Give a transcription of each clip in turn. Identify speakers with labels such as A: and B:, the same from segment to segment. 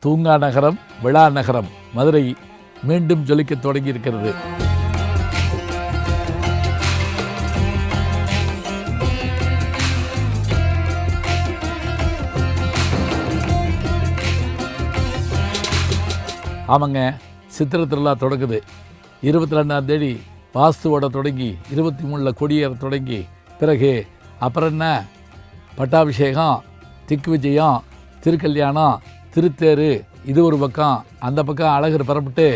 A: தூங்கா நகரம், விழா நகரம் மதுரை மீண்டும் ஜொலிக்க தொடங்கி இருக்கிறது. ஆமாங்க, சித்திரை திருவிழா தொடங்குது. 22ஆம் தேதி வாஸ்துவோட தொடங்கி 23 கொடியேற தொடங்கி பிறகு அப்புறம் என்ன, பட்டாபிஷேகம், திக்கு விஜயம், திருக்கல்யாணம், திருத்தேரு, இது ஒரு பக்கம். அந்த பக்கம் அழகர் பரப்பிட்டு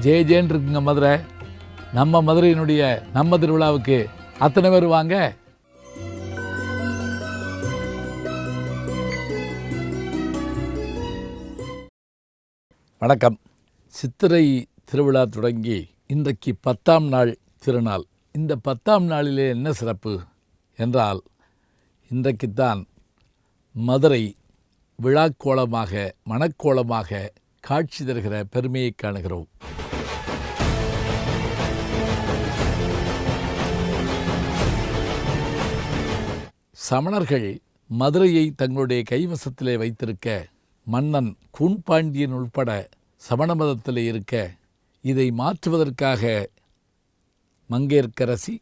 A: ஜே ஜேன்னு இருக்குங்க மதுரை. நம்ம மதுரையினுடைய நம்ம திருவிழாவுக்கு அத்தனை பேர் வாங்க. வணக்கம். சித்திரை திருவிழா தொடங்கி இன்றைக்கு 10ஆம் நாள் திருநாள். இந்த 10ஆம் நாளிலே என்ன சிறப்பு என்றால், இன்றைக்குத்தான் மதுரை விழாக்கோலமாக, மணக்கோலமாக காட்சி தருகிற பெருமையை காணுகிறோம். சமணர்கள் மதுரையை தங்களுடைய கைவசத்திலே வைத்திருக்க, மன்னன் கூன்பாண்டியன் உள்பட சமண மதத்திலே இருக்க, இதை மாற்றுவதற்காக மங்கையர்க்கரசி,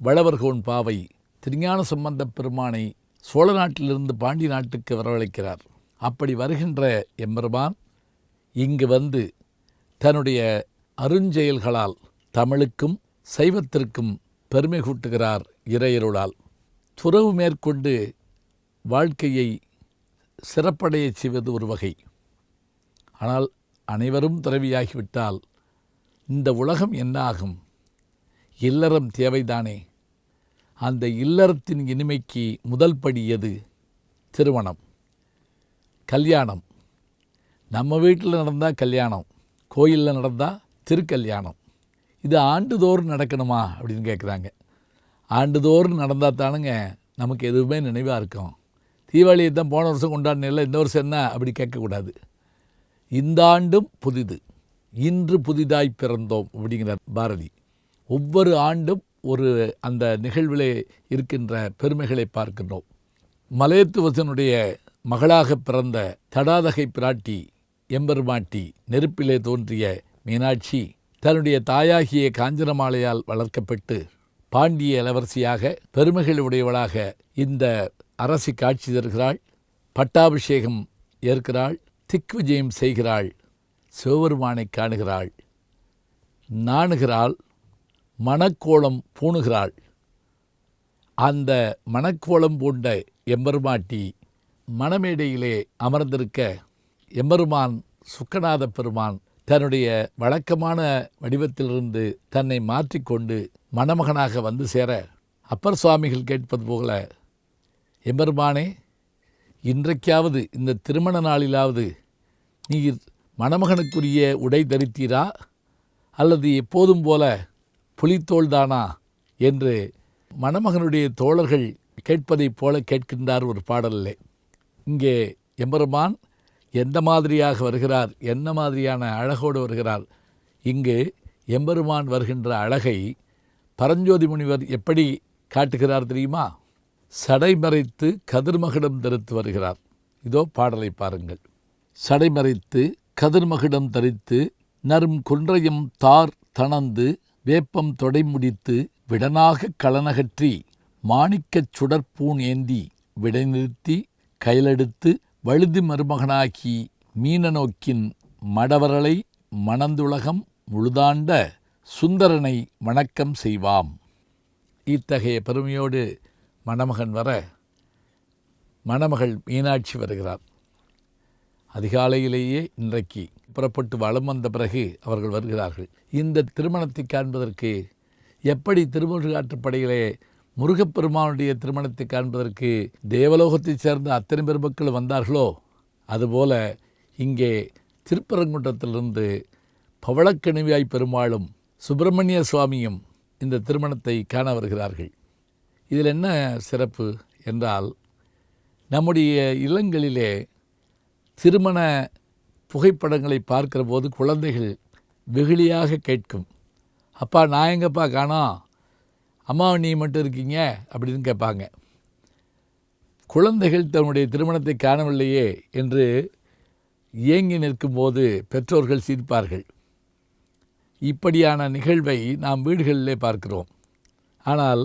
A: வளவர்கோன் பாவை திருஞான சம்பந்தப் பெருமானை சோழ நாட்டிலிருந்து பாண்டி நாட்டுக்கு வரவழைக்கிறார். அப்படி வருகின்ற எம்பெருமான் இங்கு வந்து தன்னுடைய அருஞ்செயல்களால் தமிழுக்கும் சைவத்திற்கும் பெருமை கூட்டுகிறார் இறையருளால். துறவு மேற்கொண்டு வாழ்க்கையை சிறப்படைய செய்வது ஒரு வகை. ஆனால் அனைவரும் துறவியாகிவிட்டால் இந்த உலகம் என்ன ஆகும்? இல்லறம் தேவைதானே. அந்த இல்லறத்தின் இனிமைக்கு முதல் படி எது? திருமணம், கல்யாணம். நம்ம வீட்டில் நடந்தால் கல்யாணம், கோயிலில் நடந்தால் திருக்கல்யாணம். இது ஆண்டுதோறும் நடக்கணுமா அப்படின்னு கேட்குறாங்க. ஆண்டுதோறும் நடந்தால் தானுங்க நமக்கு எதுவுமே நினைவாக இருக்கும். தீபாவளியை தான் போன வருஷம் கொண்டாடினில்ல, இந்த வருஷம் என்ன அப்படி கேட்கக்கூடாது. இந்த ஆண்டும் புதிது, இன்று புதிதாய் பிறந்தோம் அப்படிங்கிறார் பாரதி. ஒவ்வொரு ஆண்டும் ஒரு அந்த நிகழ்விலே இருக்கின்ற பெருமைகளை பார்க்கின்றோம். மலையத்துவசனுடைய மகளாக பிறந்த தடாதகை பிராட்டி எம்பெருமாட்டி, நெருப்பிலே தோன்றிய மீனாட்சி, தன்னுடைய தாயாகிய காஞ்சனமாலையால் வளர்க்கப்பட்டு பாண்டிய இளவரசியாக பெருமைகள் உடையவளாக இந்த அரசி காட்சி தருகிறாள். பட்டாபிஷேகம் ஏற்கிறாள், திக் விஜயம் செய்கிறாள், சிவபெருமானை காணுகிறாள், நாணுகிறாள், மணக்கோலம் பூணுகிறாள். அந்த மணக்கோலம் பூண்ட எம்பெருமாட்டி மணமேடையிலே அமர்ந்திருக்க, எம்பெருமான் சுக்கநாத பெருமான் தன்னுடைய வழக்கமான வடிவத்திலிருந்து தன்னை மாற்றிக்கொண்டு மணமகனாக வந்து சேர, அப்பர் சுவாமிகள் கேட்பது போல, எம்பெருமானே, இன்றைக்காவது இந்த திருமண நாளிலாவது நீர் மணமகனுக்குரிய உடை தரித்தீரா அல்லது எப்போதும் போல புலித்தோள்தானா என்று மணமகனுடைய தோழர்கள் கேட்பதைப் போல கேட்கின்றார் ஒரு பாடலிலே. இங்கே எம்பெருமான் எந்த மாதிரியாக வருகிறார், என்ன மாதிரியான அழகோடு வருகிறார். இங்கு எம்பெருமான் வருகின்ற அழகை பரஞ்சோதி முனிவர் எப்படி காட்டுகிறார் தெரியுமா? சடைமறைத்து கதிர்மகுடம் தரித்து வருகிறார். இதோ பாடலை பாருங்கள். சடைமறைத்து கதிர்மகுடம் தரித்து நரும் குன்றையும் தார் தணந்து வேப்பம் தொடை முடித்து விடனாக களனகற்றி மாணிக்கச் சுடற்பூன் ஏந்தி விடை நிறுத்தி கையிலெடுத்து வழுதி மருமகனாகி மீனநோக்கின் மடவரலை மணந்துலகம் முழுதாண்ட சுந்தரனை வணக்கம் செய்வாம். இத்தகைய பெருமையோடு மணமகன் வர, மணமகள் மீனாட்சி வருகிறார். அதிகாலையிலேயே இன்றைக்கு புறப்பட்டு வலம் வந்த பிறகு அவர்கள் வருகிறார்கள். இந்த திருமணத்தை காண்பதற்கு எப்படி திருமுருகாற்றுப்படையிலே முருகப்பெருமானுடைய திருமணத்தை காண்பதற்கு தேவலோகத்தைச் சேர்ந்த அத்தனை பெருமக்கள் வந்தார்களோ, அதுபோல இங்கே திருப்பரங்குன்றத்திலிருந்து பவளக்கணிவாய் பெருமாளும் சுப்பிரமணிய சுவாமியும் இந்த திருமணத்தை காண வருகிறார்கள். இதில் என்ன சிறப்பு என்றால், நம்முடைய இல்லங்களிலே திருமண புகைப்படங்களை பார்க்கிற போது குழந்தைகள் வெகுளியாக கேட்கும். அப்பா நான் எங்கப்பா காணோம், அம்மா நீ மட்டும் இருக்கீங்க அப்படின்னு கேட்பாங்க. குழந்தைகள் தன்னுடைய திருமணத்தை காணவில்லையே என்று ஏங்கி நிற்கும்போது பெற்றோர்கள் சிரிப்பார்கள். இப்படியான நிகழ்வை நாம் வீடுகளிலே பார்க்கிறோம். ஆனால்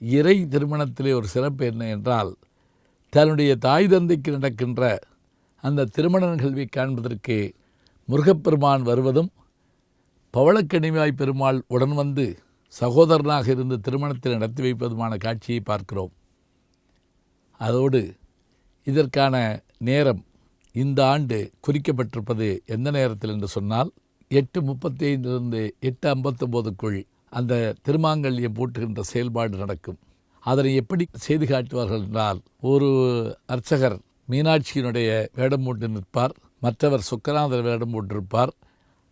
A: இறை திருமணத்திலே ஒரு சிறப்பு என்ன என்றால், தன்னுடைய தாய் தந்தைக்கு நடக்கின்ற அந்த திருமண நிகழ்வை காண்பதற்கு முருகப்பெருமான் வருவதும், பவளக்கனிவாய் பெருமாள் உடன் வந்து சகோதரனாக இருந்து திருமணத்தை நடத்தி வைப்பதுமான காட்சியை பார்க்கிறோம். அதோடு இதற்கான நேரம் இந்த ஆண்டு குறிக்கப்பட்டிருப்பது எந்த நேரத்தில் என்று சொன்னால் 8:35 8:59 அந்த திருமாங்கல்யம் பூட்டுகின்ற செயல்பாடு நடக்கும். அதனை எப்படி செய்து காட்டுவார்கள் என்றால், ஒரு அர்ச்சகர் மீனாட்சியினுடைய வேடம் போட்டு நிற்பார், மற்றவர் சொக்கநாதர் வேடம் போட்டிருப்பார்.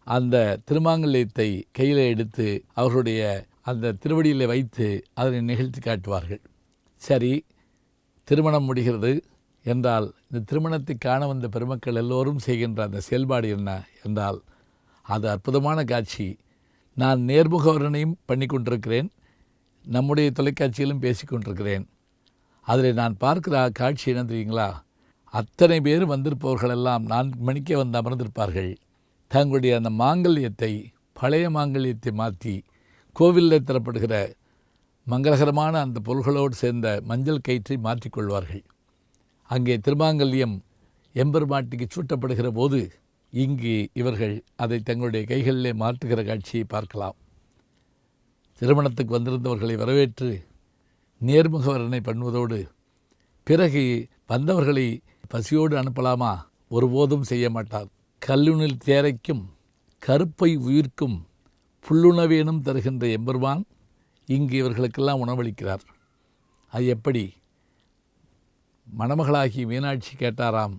A: அந்த திருமாங்கல்யத்தை கையில் எடுத்து அவர்களுடைய அந்த திருவடியில் வைத்து அதனை நிகழ்த்தி காட்டுவார்கள். சரி, திருமணம் முடிகிறது என்றால் இந்த திருமணத்தை காண வந்த பெருமக்கள் எல்லோரும் செய்கின்ற அந்த செயல்பாடு என்ன என்றால், அது அற்புதமான காட்சி. நான் நேர்முகவரனையும் பண்ணி கொண்டிருக்கிறேன், நம்முடைய தொலைக்காட்சியிலும் பேசி கொண்டிருக்கிறேன். அதில் நான் பார்க்கிற காட்சி என்ன தெரியுங்களா? அத்தனை பேர் வந்திருப்பவர்களெல்லாம் 4 மணிக்கே வந்து அமர்ந்திருப்பார்கள். தங்களுடைய அந்த மாங்கல்யத்தை, பழைய மாங்கல்யத்தை மாற்றி கோவிலில் தரப்படுகிற மங்களகரமான அந்த பொருள்களோடு சேர்ந்த மஞ்சள் கயிற்றை மாற்றிக்கொள்வார்கள். அங்கே திருமாங்கல்யம் எம்பெருமாட்டிக்கு சூட்டப்படுகிற போது இங்கு இவர்கள் அதை தங்களுடைய கைகளிலே மாற்றுகிற காட்சியை பார்க்கலாம். திருமணத்துக்கு வந்திருந்தவர்களை வரவேற்று நேர்முகவரனை பண்ணுவதோடு பிறகு வந்தவர்களை பசியோடு அனுப்பலாமா? ஒருபோதும் செய்ய மாட்டார். கல்லுணில் தேரைக்கும் கருப்பை உயிர்க்கும் புல்லுணவேனும் தருகின்ற எம்பெருமான் இங்கு இவர்களுக்கெல்லாம் உணவளிக்கிறார். அது எப்படி? மணமகளாகி மீனாட்சி கேட்டாராம்,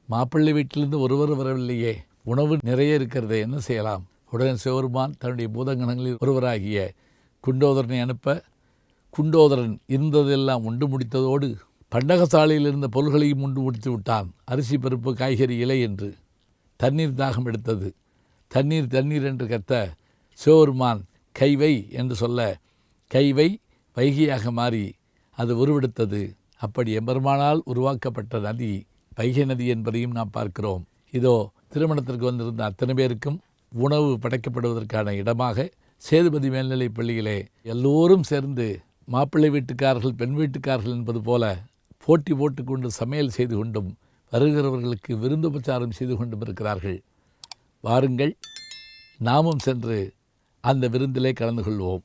A: மாப்பிள்ளை வீட்டிலிருந்து ஒருவர் வரவில்லையே, உணவு நிறைய இருக்கிறது, என்ன செய்யலாம்? உடனே சிவபெருமான் தன்னுடைய பூதகணங்களில் ஒருவராகிய குண்டோதரனை அனுப்ப, குண்டோதரன் இருந்ததெல்லாம் உண்டு முடித்ததோடு பண்டகசாலையில் இருந்த பொருள்களையும் உண்டு முடித்து விட்டான். அரிசி, பருப்பு, காய்கறி, இலை என்று. தண்ணீர் தாகம் எடுத்தது. தண்ணீர் தண்ணீர் என்று கத்த சிவபெருமான் கைவை என்று சொல்ல, கைவை வைகையாக மாறி அது உருவெடுத்தது. அப்படி எம்பெருமானால் உருவாக்கப்பட்ட நதி வைகை நதி என்பதையும் நாம் பார்க்கிறோம். இதோ திருமணத்திற்கு வந்திருந்த அத்தனை பேருக்கும் உணவு படைக்கப்படுவதற்கான இடமாக சேதுபதி மேல்நிலைப் பள்ளியிலே எல்லோரும் சேர்ந்து மாப்பிள்ளை வீட்டுக்காரர்கள் பெண் வீட்டுக்காரர்கள் என்பது போல போட்டி போட்டுக்கொண்டு சமையல் செய்து கொண்டும் வருகிறவர்களுக்கு விருந்துபச்சாரம் செய்து கொண்டும் இருக்கிறார்கள். வாருங்கள், நாமும் சென்று அந்த விருந்திலே கலந்து கொள்வோம்.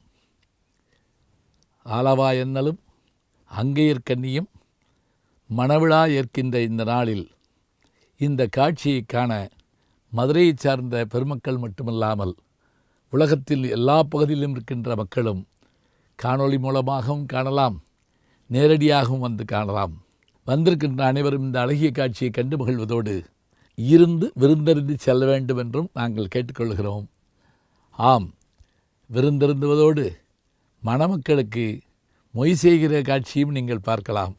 A: ஆலவா என்னலும் அங்கேயற்கண்ணியும் மணவிழா ஏற்கின்ற இந்த நாளில் இந்த காட்சியை காண மதுரையை சார்ந்த பெருமக்கள் மட்டுமல்லாமல் உலகத்தில் எல்லா பகுதியிலும் இருக்கின்ற மக்களும் காணொளி மூலமாகவும் காணலாம், நேரடியாகவும் வந்து காணலாம். வந்திருக்கின்ற அனைவரும் இந்த அழகிய காட்சியை கண்டு மகிழ்வதோடு இருந்து விருந்தறிந்து செல்ல வேண்டும் என்றும் நாங்கள் கேட்டுக்கொள்கிறோம். ஆம், விருந்தருந்துவதோடு மணமக்களுக்கு மொய் செய்கிற காட்சியும் நீங்கள் பார்க்கலாம்.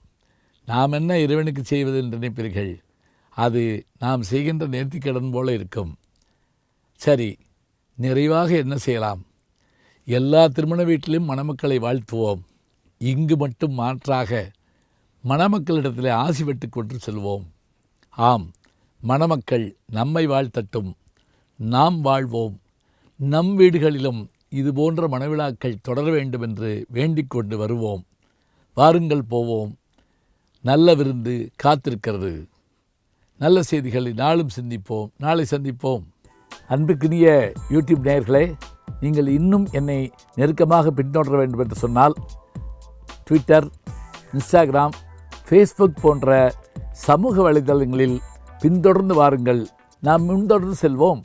A: நாம் என்ன இறைவனுக்கு செய்வது என்று நினைப்பீர்கள், அது நாம் செய்கின்ற நேர்த்திக்கடன் போல இருக்கும். சரி, நிறைவாக என்ன செய்யலாம்? எல்லா திருமண வீட்டிலும் மணமக்களை வாழ்த்துவோம். இங்கு மட்டும் மாற்றாக மணமக்களிடத்தில் ஆசி பெற்று கொண்டு செல்வோம். ஆம், மணமக்கள் நம்மை வாழ்த்தட்டும், நாம் வாழ்வோம். நம் வீடுகளிலும் இதுபோன்ற மணவிழாக்கள் தொடர வேண்டும் என்று வேண்டிக் கொண்டு வருவோம். வாருங்கள், போவோம். நல்ல விருந்து காத்திருக்கிறது. நல்ல செய்திகளை நாளும் சிந்திப்போம். நாளை சந்திப்போம். அன்புக்குரிய யூடியூப் நேயர்களே, நீங்கள் இன்னும் என்னை நெருக்கமாக பின்தொடர வேண்டும் என்று சொன்னால் ட்விட்டர், இன்ஸ்டாகிராம், ஃபேஸ்புக் போன்ற சமூக வலைதளங்களில் பின்தொடர்ந்து வாருங்கள். நாம் முன்தொடர்ந்து செல்வோம்.